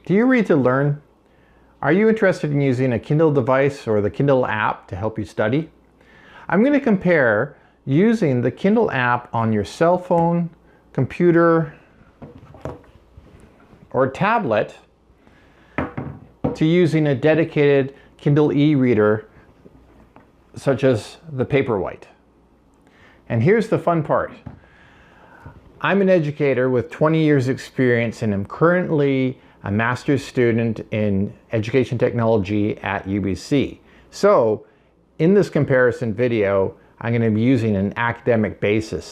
Do you read to learn? Are you interested in using a Kindle device or the Kindle app to help you study? I'm going to compare using the Kindle app on your cell phone, computer, or tablet to using a dedicated Kindle e-reader such as the Paperwhite. And here's the fun part. I'm an educator with 20 years experience and am currently a master's student in education technology at UBC. So in this comparison video, I'm going to be using an academic basis.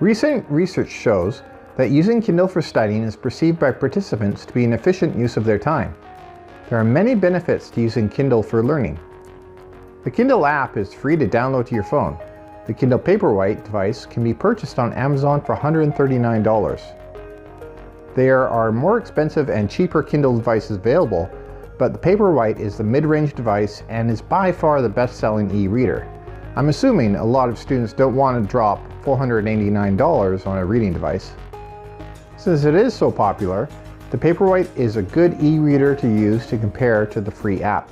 Recent research shows that using Kindle for studying is perceived by participants to be an efficient use of their time. There are many benefits to using Kindle for learning. The Kindle app is free to download to your phone. The Kindle Paperwhite device can be purchased on Amazon for $139. There are more expensive and cheaper Kindle devices available, but the Paperwhite is the mid-range device and is by far the best-selling e-reader. I'm assuming a lot of students don't want to drop $489 on a reading device. Since it is so popular, the Paperwhite is a good e-reader to use to compare to the free app.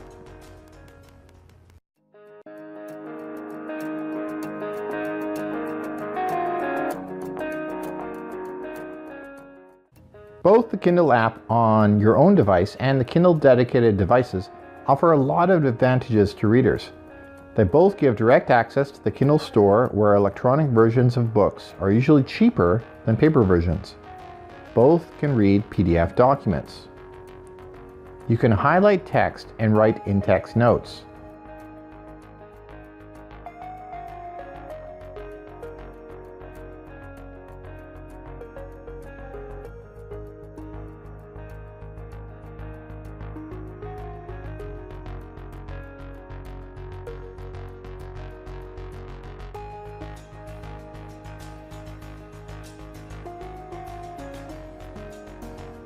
Both the Kindle app on your own device and the Kindle dedicated devices offer a lot of advantages to readers. They both give direct access to the Kindle store, where electronic versions of books are usually cheaper than paper versions. Both can read PDF documents. You can highlight text and write in-text notes.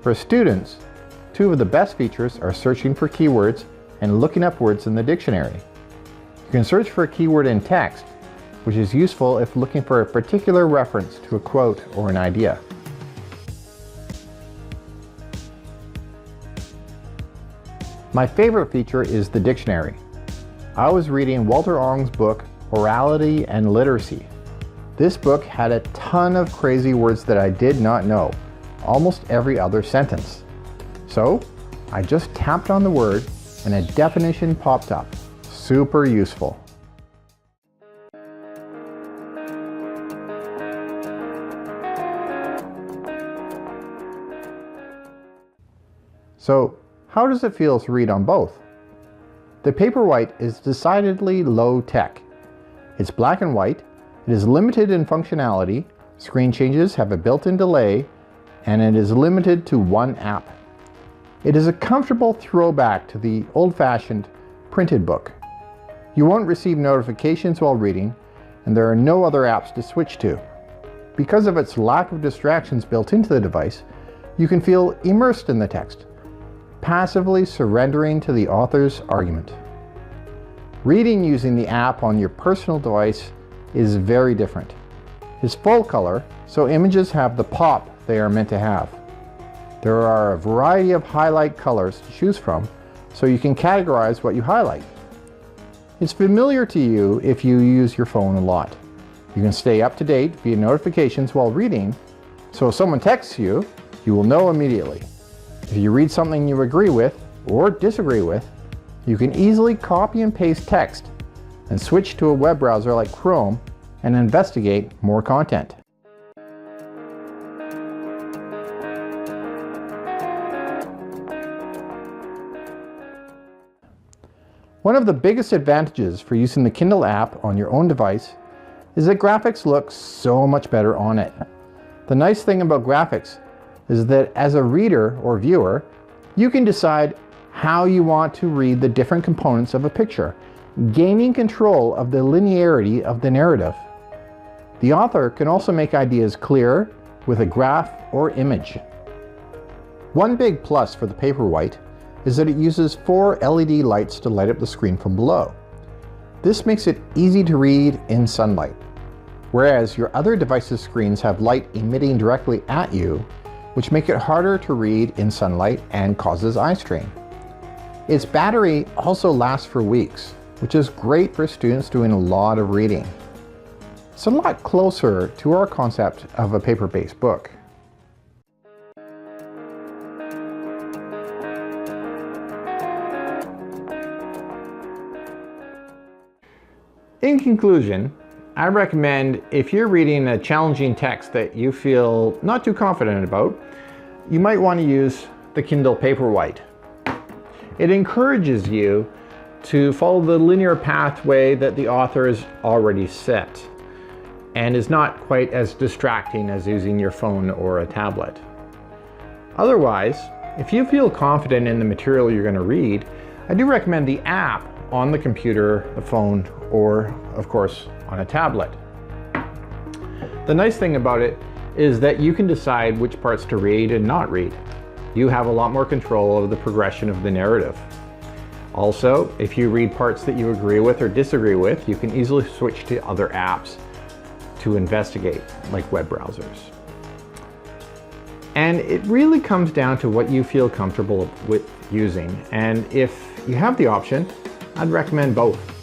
For students, two of the best features are searching for keywords and looking up words in the dictionary. You can search for a keyword in text, which is useful if looking for a particular reference to a quote or an idea. My favorite feature is the dictionary. I was reading Walter Ong's book, Orality and Literacy. This book had a ton of crazy words that I did not know. Almost every other sentence. So I just tapped on the word and a definition popped up. Super useful. So how does it feel to read on both? The Paperwhite is decidedly low tech. It's black and white, it is limited in functionality, screen changes have a built-in delay, and it is limited to one app. It is a comfortable throwback to the old-fashioned printed book. You won't receive notifications while reading, and there are no other apps to switch to. Because of its lack of distractions built into the device, you can feel immersed in the text, passively surrendering to the author's argument. Reading using the app on your personal device is very different. It's full color, so images have the pop they are meant to have. There are a variety of highlight colors to choose from, so you can categorize what you highlight. It's familiar to you if you use your phone a lot. You can stay up to date via notifications while reading, so if someone texts you, you will know immediately. If you read something you agree with or disagree with, you can easily copy and paste text and switch to a web browser like Chrome and investigate more content. One of the biggest advantages for using the Kindle app on your own device is that graphics look so much better on it. The nice thing about graphics is that as a reader or viewer, you can decide how you want to read the different components of a picture, gaining control of the linearity of the narrative. The author can also make ideas clearer with a graph or image. One big plus for the Paperwhite is that it uses 4 LED lights to light up the screen from below. This makes it easy to read in sunlight, whereas your other device's screens have light emitting directly at you, which make it harder to read in sunlight and causes eye strain. Its battery also lasts for weeks, which is great for students doing a lot of reading. It's a lot closer to our concept of a paper-based book. In conclusion, I recommend if you're reading a challenging text that you feel not too confident about, you might want to use the Kindle Paperwhite. It encourages you to follow the linear pathway that the author has already set and is not quite as distracting as using your phone or a tablet. Otherwise, if you feel confident in the material you're going to read, I do recommend the app on the computer, the phone, or of course on a tablet. The nice thing about it is that you can decide which parts to read and not read. You have a lot more control of the progression of the narrative. Also, if you read parts that you agree with or disagree with, you can easily switch to other apps to investigate, like web browsers. And it really comes down to what you feel comfortable with using. And if you have the option, I'd recommend both.